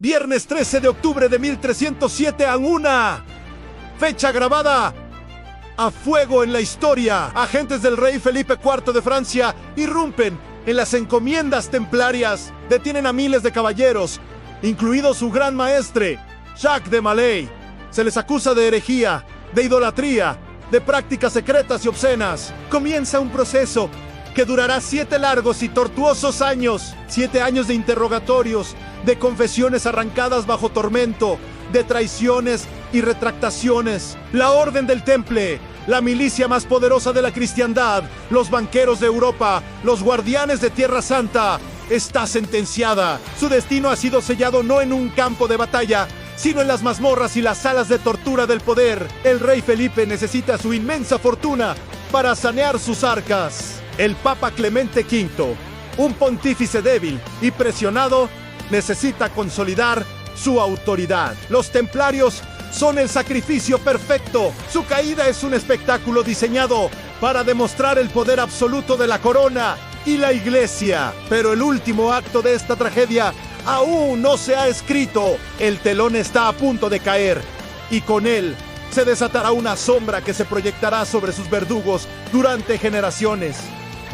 Viernes 13 de octubre de 1307 a una fecha grabada a fuego en la historia. Agentes del rey Felipe IV de Francia irrumpen en las encomiendas templarias, detienen a miles de caballeros, incluido su gran maestre, Jacques de Molay. Se les acusa de herejía, de idolatría, de prácticas secretas y obscenas. Comienza un proceso que durará 7 largos y tortuosos años. 7 años de interrogatorios, de confesiones arrancadas bajo tormento, de traiciones y retractaciones. La Orden del Temple, la milicia más poderosa de la cristiandad, los banqueros de Europa, los guardianes de Tierra Santa, está sentenciada. Su destino ha sido sellado no en un campo de batalla, sino en las mazmorras y las salas de tortura del poder. El rey Felipe necesita su inmensa fortuna para sanear sus arcas. El Papa Clemente V, un pontífice débil y presionado, necesita consolidar su autoridad. Los templarios son el sacrificio perfecto. Su caída es un espectáculo diseñado para demostrar el poder absoluto de la corona y la iglesia. Pero el último acto de esta tragedia aún no se ha escrito. El telón está a punto de caer y con él se desatará una sombra que se proyectará sobre sus verdugos durante generaciones.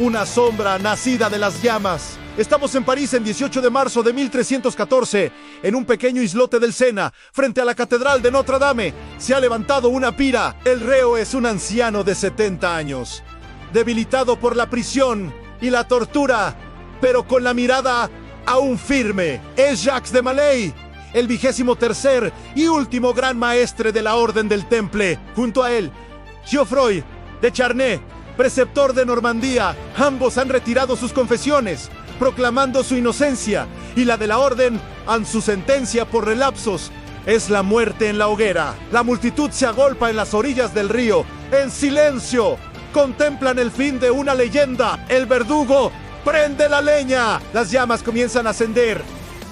Una sombra nacida de las llamas. Estamos en París en 18 de marzo de 1314. En un pequeño islote del Sena, frente a la Catedral de Notre Dame, se ha levantado una pira. El reo es un anciano de 70 años, debilitado por la prisión y la tortura, pero con la mirada aún firme. Es Jacques de Molay, el 23º y último gran maestre de la Orden del Temple. Junto a él, Geoffroy de Charnay, preceptor de Normandía. Ambos han retirado sus confesiones, proclamando su inocencia, y la de la orden en su sentencia por relapsos es la muerte en la hoguera. La multitud se agolpa en las orillas del río, en silencio. Contemplan el fin de una leyenda. El verdugo prende la leña. Las llamas comienzan a ascender,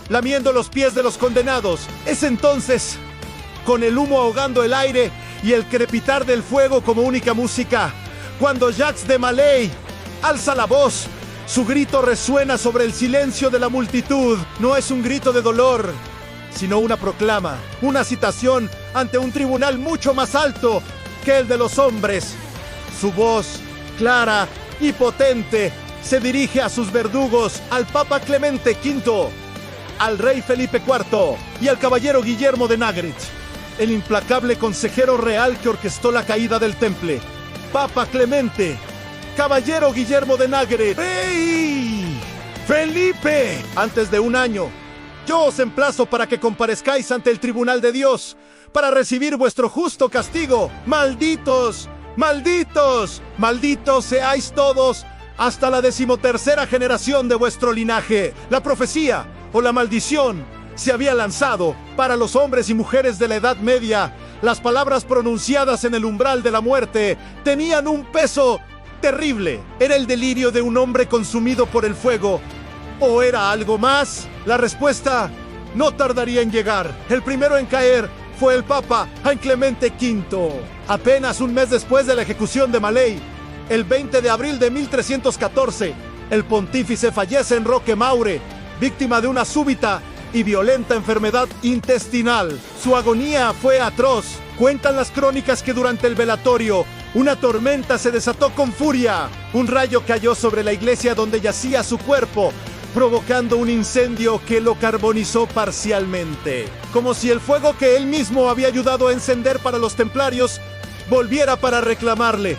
lamiendo los pies de los condenados. Es entonces, con el humo ahogando el aire y el crepitar del fuego como única música, cuando Jacques de Molay alza la voz. Su grito resuena sobre el silencio de la multitud. No es un grito de dolor, sino una proclama, una citación ante un tribunal mucho más alto que el de los hombres. Su voz, clara y potente, se dirige a sus verdugos, al Papa Clemente V, al rey Felipe IV y al caballero Guillermo de Nagret, el implacable consejero real que orquestó la caída del Temple. Papa Clemente, caballero Guillermo de Nagret, ¡Rey Felipe! Antes de un año, yo os emplazo para que comparezcáis ante el tribunal de Dios, para recibir vuestro justo castigo. ¡Malditos! ¡Malditos! ¡Malditos seáis todos hasta la 13ª generación de vuestro linaje! La profecía o la maldición se había lanzado para los hombres y mujeres de la Edad Media. Las palabras pronunciadas en el umbral de la muerte tenían un peso terrible. ¿Era el delirio de un hombre consumido por el fuego? ¿O era algo más? La respuesta no tardaría en llegar. El primero en caer fue el Papa Clemente V. Apenas un mes después de la ejecución de Molay, el 20 de abril de 1314, el pontífice fallece en Roquemaure, víctima de una súbita y violenta enfermedad intestinal. Su agonía fue atroz. Cuentan las crónicas que durante el velatorio, una tormenta se desató con furia. Un rayo cayó sobre la iglesia donde yacía su cuerpo, provocando un incendio que lo carbonizó parcialmente. Como si el fuego que él mismo había ayudado a encender para los templarios volviera para reclamarle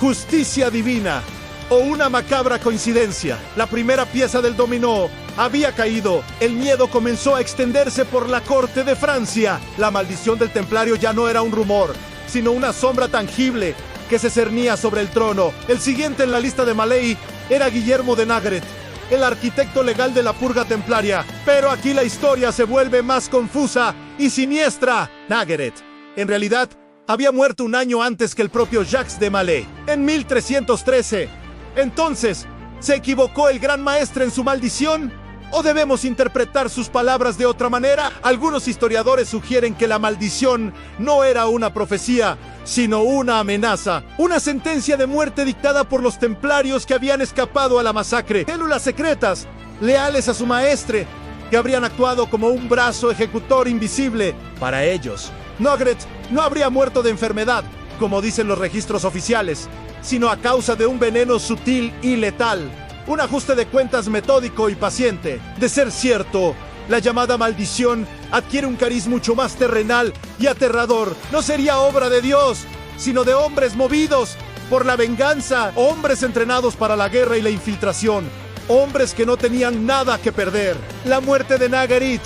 justicia divina. O una macabra coincidencia. La primera pieza del dominó había caído. El miedo comenzó a extenderse por la corte de Francia. La maldición del templario ya no era un rumor, sino una sombra tangible que se cernía sobre el trono. El siguiente en la lista de Molay era Guillermo de Nagret, el arquitecto legal de la purga templaria. Pero aquí la historia se vuelve más confusa y siniestra. Nagret, en realidad, había muerto un año antes que el propio Jacques de Molay, en 1313. Entonces, ¿se equivocó el gran maestre en su maldición? ¿O debemos interpretar sus palabras de otra manera? Algunos historiadores sugieren que la maldición no era una profecía, sino una amenaza, una sentencia de muerte dictada por los templarios que habían escapado a la masacre. Células secretas, leales a su maestre, que habrían actuado como un brazo ejecutor invisible para ellos. Nugget no habría muerto de enfermedad, como dicen los registros oficiales, sino a causa de un veneno sutil y letal. Un ajuste de cuentas metódico y paciente. De ser cierto, la llamada maldición adquiere un cariz mucho más terrenal y aterrador. No sería obra de Dios, sino de hombres movidos por la venganza, hombres entrenados para la guerra y la infiltración, hombres que no tenían nada que perder. La muerte de Nagarit,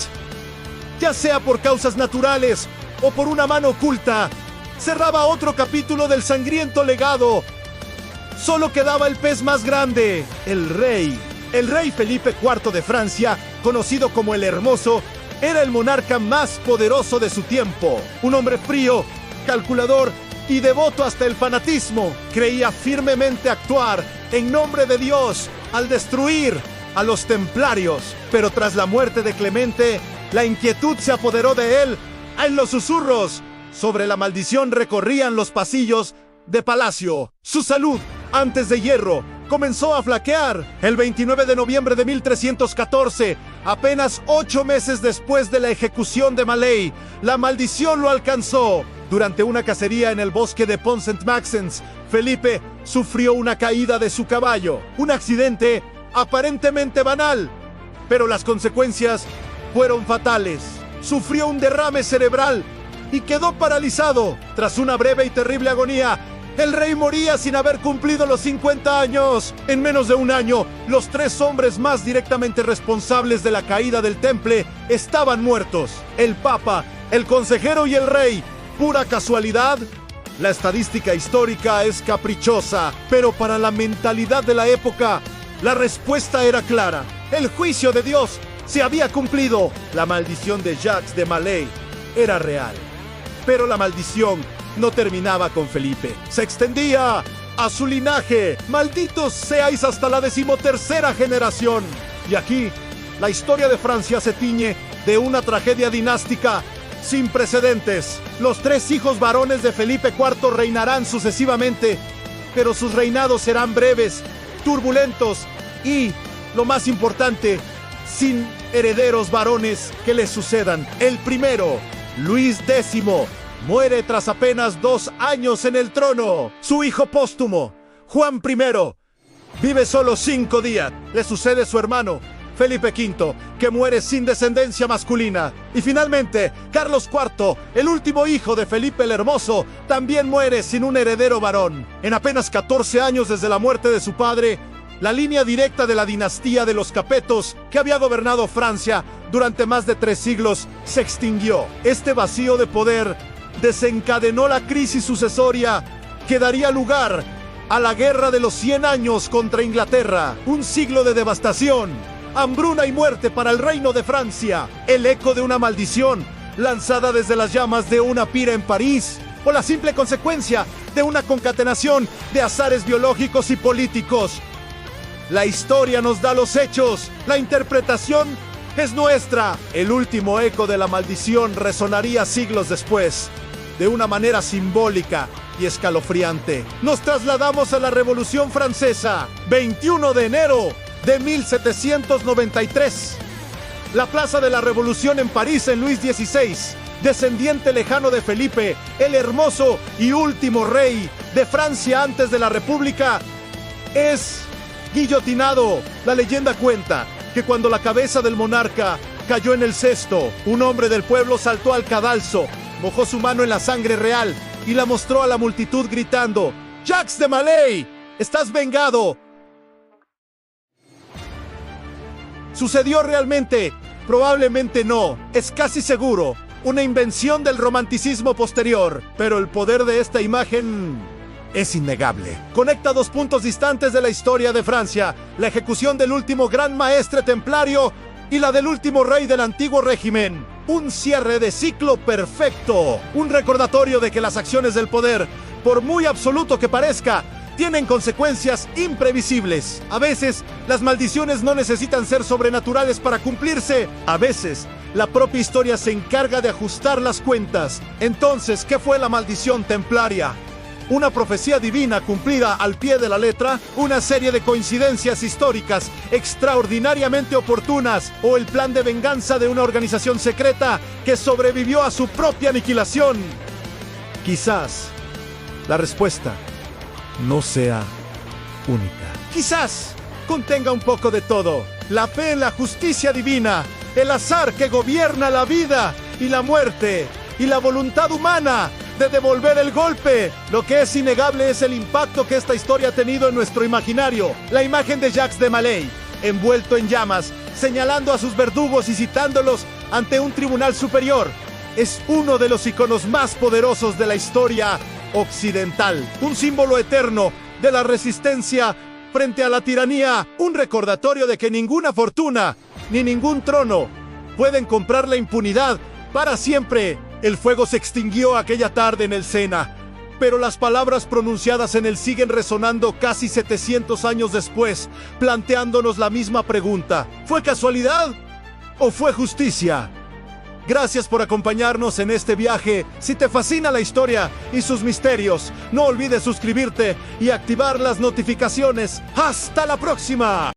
ya sea por causas naturales o por una mano oculta, cerraba otro capítulo del sangriento legado. Solo quedaba el pez más grande, el rey. El rey Felipe IV de Francia, conocido como el Hermoso, era el monarca más poderoso de su tiempo. Un hombre frío, calculador y devoto hasta el fanatismo. Creía firmemente actuar en nombre de Dios al destruir a los templarios. Pero tras la muerte de Clemente, la inquietud se apoderó de él. En los susurros sobre la maldición recorrían los pasillos de palacio. Su salud, antes de hierro, comenzó a flaquear. El 29 de noviembre de 1314, apenas 8 meses después de la ejecución de Maley, la maldición lo alcanzó. Durante una cacería en el bosque de Pont-Saint-Maxence, Felipe sufrió una caída de su caballo. Un accidente aparentemente banal, pero las consecuencias fueron fatales. Sufrió un derrame cerebral y quedó paralizado. Tras una breve y terrible agonía, el rey moría sin haber cumplido los 50 años. En menos de un año, los 3 hombres más directamente responsables de la caída del Temple estaban muertos: el Papa, el consejero y el rey. ¿Pura casualidad? La estadística histórica es caprichosa, pero para la mentalidad de la época, la respuesta era clara. El juicio de Dios se había cumplido. La maldición de Jacques de Maley era real. Pero la maldición no terminaba con Felipe. Se extendía a su linaje. Malditos seáis hasta la 13ª generación. Y aquí, la historia de Francia se tiñe de una tragedia dinástica sin precedentes. Los 3 hijos varones de Felipe IV reinarán sucesivamente, pero sus reinados serán breves, turbulentos y, lo más importante, sin herederos varones que les sucedan. El primero, Luis X, muere tras apenas 2 años en el trono. Su hijo póstumo, Juan I, vive solo 5 días. Le sucede su hermano, Felipe V, que muere sin descendencia masculina. Y finalmente, Carlos IV, el último hijo de Felipe el Hermoso, también muere sin un heredero varón. En apenas 14 años desde la muerte de su padre, la línea directa de la dinastía de los Capetos, que había gobernado Francia durante más de 3 siglos, se extinguió. Este vacío de poder desencadenó la crisis sucesoria que daría lugar a la Guerra de los 100 años contra Inglaterra. Un siglo de devastación, hambruna y muerte para el reino de Francia. El eco de una maldición lanzada desde las llamas de una pira en París, o la simple consecuencia de una concatenación de azares biológicos y políticos. La historia nos da los hechos, la interpretación es nuestra. El último eco de la maldición resonaría siglos después, de una manera simbólica y escalofriante. Nos trasladamos a la Revolución Francesa, 21 de enero de 1793. La Plaza de la Revolución en París, en Luis XVI, descendiente lejano de Felipe, el Hermoso y último rey de Francia antes de la República, es guillotinado. La leyenda cuenta que cuando la cabeza del monarca cayó en el cesto, un hombre del pueblo saltó al cadalso, mojó su mano en la sangre real y la mostró a la multitud gritando: «Jacques de Maley, estás vengado». ¿Sucedió realmente? Probablemente no. Es casi seguro una invención del romanticismo posterior, pero el poder de esta imagen es innegable. Conecta 2 puntos distantes de la historia de Francia: la ejecución del último gran maestre templario y la del último rey del antiguo régimen. Un cierre de ciclo perfecto. Un recordatorio de que las acciones del poder, por muy absoluto que parezca, tienen consecuencias imprevisibles. A veces, las maldiciones no necesitan ser sobrenaturales para cumplirse. A veces, la propia historia se encarga de ajustar las cuentas. Entonces, ¿qué fue la maldición templaria? una profecía divina cumplida al pie de la letra, una serie de coincidencias históricas extraordinariamente oportunas o el plan de venganza de una organización secreta que sobrevivió a su propia aniquilación. Quizás la respuesta no sea única. Quizás contenga un poco de todo: la fe en la justicia divina, el azar que gobierna la vida y la muerte, y la voluntad humana de devolver el golpe. Lo que es innegable es el impacto que esta historia ha tenido en nuestro imaginario. La imagen de Jacques de Molay, envuelto en llamas, señalando a sus verdugos y citándolos ante un tribunal superior, es uno de los iconos más poderosos de la historia occidental. Un símbolo eterno de la resistencia frente a la tiranía. Un recordatorio de que ninguna fortuna ni ningún trono pueden comprar la impunidad para siempre. El fuego se extinguió aquella tarde en el Sena, pero las palabras pronunciadas en él siguen resonando casi 700 años después, planteándonos la misma pregunta: ¿fue casualidad o fue justicia? Gracias por acompañarnos en este viaje. Si te fascina la historia y sus misterios, no olvides suscribirte y activar las notificaciones. ¡Hasta la próxima!